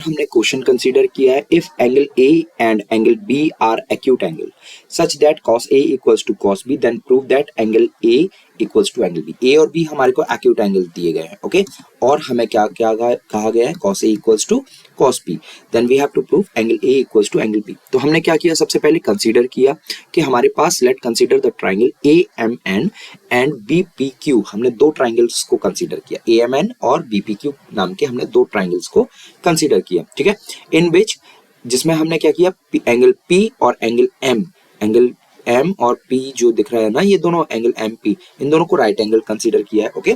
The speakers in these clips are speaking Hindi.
हमने क्वेश्चन कंसीडर किया है if angle A and angle B are acute angle such that cos A equals to cos B then prove that angle A equals to angle B। A और बी हमारे को एक्यूट एंगल दिए गए हैं, ओके। और हमें क्या क्या कहा गया है, cos A equals to cos B then we have to prove angle A equals to angle B। तो हमने क्या किया, सबसे पहले कंसीडर किया कि हमारे पास let consider the triangle AMN and BPQ। हमने दो ट्राइंगल्स को कंसीडर किया, AMN और BPQ नाम के हमने दो ट्राइंगल्स को कंसीडर किया, ठीक है। इन विच जिसमें हमने क्या किया, एंगल P और एंगल M और P जो दिख रहा है ना, ये दोनों एंगल MP, इन दोनों को राइट एंगल कंसीडर किया है, okay.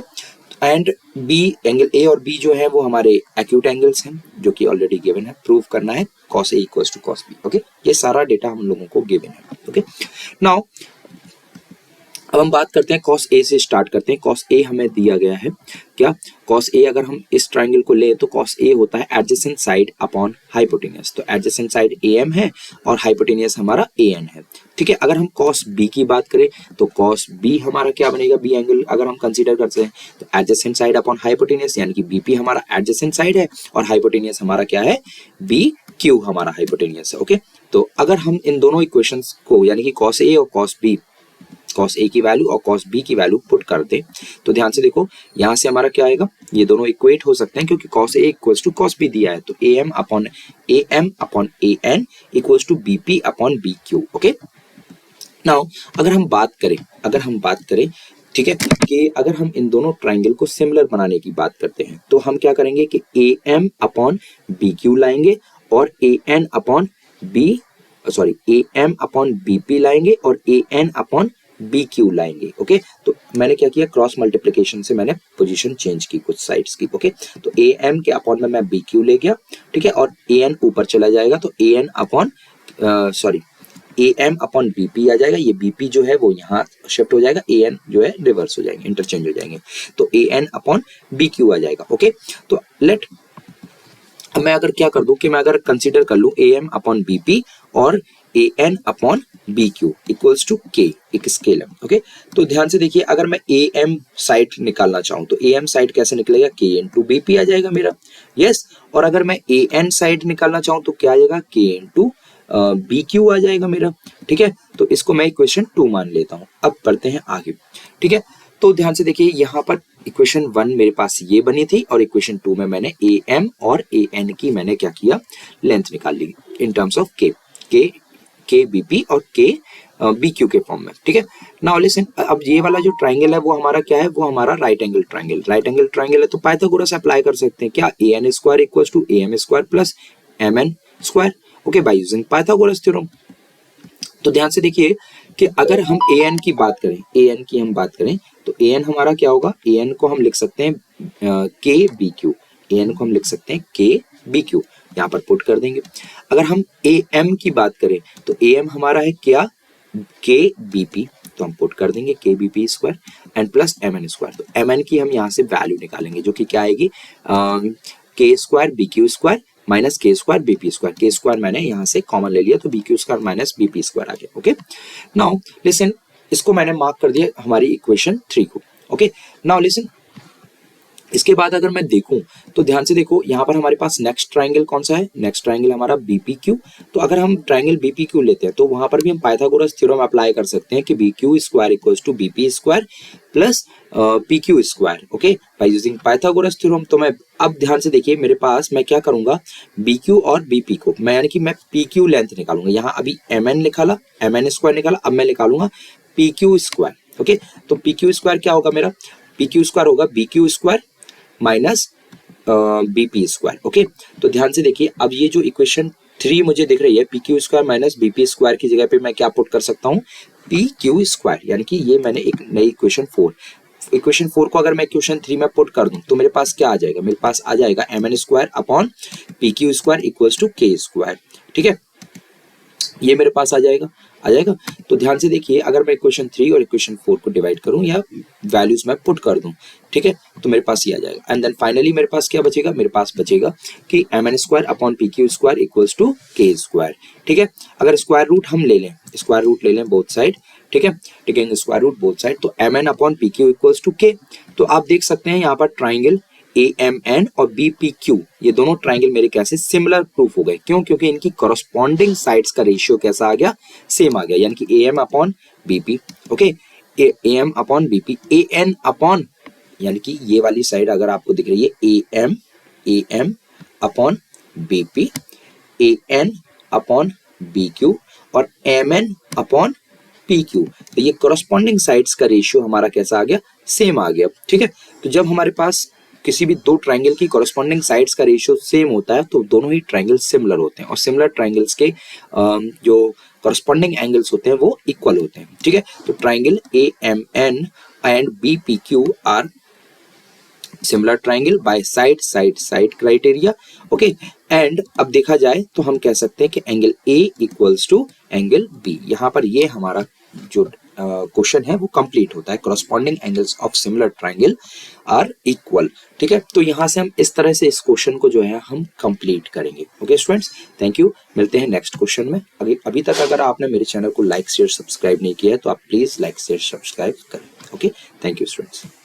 And B angle A और B जो है वो हमारे एक्यूट एंगल्स हैं जो कि ऑलरेडी गिवन है। प्रूव करना है cos A equals to cos B, okay. ये सारा डेटा हम लोगों को गिवन है, ओके। नाउ अब हम बात करते हैं cos A से स्टार्ट करते हैं। cos A हमें दिया गया है क्या, cos A अगर हम इस ट्राइंगल को ले तो cos A होता है एडजेसेंट साइड अपॉन हाइपोटेनियस। तो एडजेसेंट साइड AM है और हाइपोटेनियस हमारा AN है, ठीक है। अगर हम cos B की बात करें तो cos B हमारा क्या बनेगा, B एंगल अगर हम कंसीडर करते हैं तो एडजेसेंट साइड अपॉन हाइपोटेनियस, यानी कि BP हमारा एडजेसेंट साइड है और हाइपोटेनियस हमारा क्या है, BQ हमारा हाइपोटेनियस है, ओके। तो अगर हम इन दोनों इक्वेशंस को यानी कि cos A और cos A की वैल्यू और cos B की वैल्यू पुट कर दे तो ध्यान से देखो, यहां से हमारा क्या आएगा, ये दोनों इक्वेट हो सकते हैं क्योंकि cos A equals to cos B दिया है। तो AM upon AN equals to BP upon BQ, okay. Now अगर हम बात करें ठीक है, कि अगर हम इन दोनों ट्राइंगल को सिमिलर बनाने की बात करते हैं तो हम क्या करेंगे कि AM अपॉन BQ लाएंगे और AM अपॉन BP लाएंगे और AN अपॉन BQ लाएंगे, ओके। तो मैंने क्या किया, क्रॉस मल्टीप्लिकेशन से मैंने पोजीशन चेंज की कुछ साइड्स की, ओके। तो AM के अपॉन में मैं BQ ले गया, ठीक है, और AN ऊपर चला जाएगा तो AM अपॉन BP आ जाएगा। ये BP जो है वो यहाँ शिफ्ट हो जाएगा, AN जो है रिवर्स हो जाएंगे, इंटरचेंज हो जाएंगे, तो AN अपॉन BQ आ जाएगा, ओके। तो लेट मैं अगर क्या कर दूं कि मैं अगर कंसीडर कर लूं AM अपॉन BP और AN upon BQ equals to K, एक स्केल है, ओके। तो ध्यान से देखिए, अगर मैं AM साइड निकालना चाहूं तो AM साइड कैसे निकलेगा, K इंटू BP आ जाएगा मेरा, यस। और अगर मैं AN साइड निकालना चाहूं तो क्या आ जाएगा, K इंटू BQ आ जाएगा मेरा, ठीक है। तो इसको मैं इक्वेशन 2 मान लेता हूं। अब बढ़ते हैं आगे, ठीक है। तो ध्यान से देखिए, यहाँ पर इक्वेशन 1 मेरे पास ये बनी थी और इक्वेशन 2 में मैंने AM और AN की मैंने क्या किया, लेंथ निकाल ली in terms of K BP और K BQ के फॉर्म में, ठीक है। नाउ लिसन, अब ये वाला जो ट्राइंगल है वो हमारा क्या है, वो हमारा राइट एंगल ट्राइंगल है। तो पाइथागोरस अप्लाई कर सकते हैं क्या, AN square equals to AM square plus MN square, okay, by using Pythagoras theorem. तो ध्यान से देखिए कि अगर हम AN की बात करें तो AN हमारा क्या होगा, AN को हम लिख सकते हैं KBQ, AN को हम लिख सकते हैं KBQ, यहाँ पर पुट कर देंगे। अगर हम AM की बात करें तो AM हमारा है क्या, KBP, तो हम पुट कर देंगे KBP square and plus MN square. तो MN की हम यहाँ से वैल्यू निकालेंगे जो कि क्या आएगी, K square BQ square minus K square BP स्क्वायर। K स्क्वायर मैंने यहाँ से कॉमन ले लिया तो BQ square minus BP square आ गया, ओके। नाउ लिसन, इसको मैंने मार्क कर दिया हमारी इक्वेशन 3 को, ओके। नाउ लिसन, इसके बाद अगर मैं देखूं तो ध्यान से देखो, यहाँ पर हमारे पास नेक्स्ट ट्राइंगल कौन सा है, नेक्स्ट ट्राइंगल हमारा BPQ। तो अगर हम ट्राइंगल BPQ लेते हैं तो वहां पर भी हम पाइथागोरस थ्योरम अप्लाई कर सकते हैं कि BQ square equals to BP square plus PQ square, okay, by using Pythagoras theorem. तो मैं अब ध्यान से देखिए, मेरे पास मैं क्या करूंगा, BQ और BP को मैं यानी कि मैं PQ लेंथ निकालूंगा। यहाँ अभी MN निकाला, MN स्क्वायर निकाला, अब मैं निकालूंगा PQ स्क्वायर, ओके। तो PQ स्क्वायर क्या होगा मेरा, PQ स्क्वायर होगा BQ square minus BP square, okay. तो ध्यान से देखिए, अब ये जो इक्वेशन 3 मुझे दिख रही है, PQ square minus BP square की जगह पे मैं क्या पुट कर सकता हूँ, PQ स्क्वायर, यानी कि ये मैंने एक नई इक्वेशन 4 को अगर मैं इक्वेशन 3 में पुट कर दूं तो मेरे पास क्या आ जाएगा, मेरे पास आ जाएगा MN square upon PQ square equals to K square, ठीक है। ये मेरे पास आ जाएगा। तो ध्यान से देखिए, अगर मैं इक्वेशन 3 और इक्वेशन 4 को डिवाइड करूं या वैल्यूज में पुट कर दूं, ठीक है, तो मेरे पास ये आ जाएगा। एंड देन फाइनली मेरे पास क्या बचेगा, मेरे पास बचेगा कि MN square upon PQ square equals to K square, ठीक है। अगर स्क्वायर रूट हम ले लें बोथ साइड, ठीक है, taking square root both side, तो MN अपॉन PQ इक्वल्स टू K। तो आप देख सकते हैं यहाँ पर ट्राइंगल AMN और BPQ ये दोनों ट्राइंगल मेरे कैसे सिमिलर प्रूफ हो गए। क्यों? क्योंकि इनकी कॉरस्पॉन्डिंग साइड्स का रेशियो कैसा आ गया? सेम आ गया, यानी कि AM upon BP। Okay, AM upon BP, AN upon, यानी कि ये वाली साइड अगर आपको दिख रही है AM upon BP, AN upon BQ और MN अपॉन PQ, तो ये कॉरस्पॉन्डिंग साइड्स का रेशियो हमारा कैसा आ गया? सेम आ गया। ठीक है, तो जब हमारे पास किसी भी दो ट्राइंगल की कॉरस्पॉन्डिंग साइड्स का रेशियो सेम होता है तो दोनों ही ट्राइंगल सिमिलर होते हैं और सिमिलर ट्राइंगल्स के जो कॉरस्पॉन्डिंग एंगल्स होते हैं वो इक्वल होते हैं। ठीक है, तो triangle AMN and BPQ are similar triangle by side criteria. Okay, and अब देखा जाए तो हम कह सकते हैं कि angle A equals to angle B। यहाँ पर ये हमारा जो क्वेश्चन है वो कंप्लीट होता है, corresponding angles of similar triangle are equal. ठीक है, तो यहाँ से हम इस तरह से इस क्वेश्चन को जो है हम कंप्लीट करेंगे। ओके स्टूडेंट्स, थैंक यू, मिलते हैं नेक्स्ट क्वेश्चन में। अभी तक अगर आपने मेरे चैनल को लाइक शेयर सब्सक्राइब नहीं किया है तो आप प्लीज लाइक शेयर सब्सक्राइब करें। Okay, thank you students.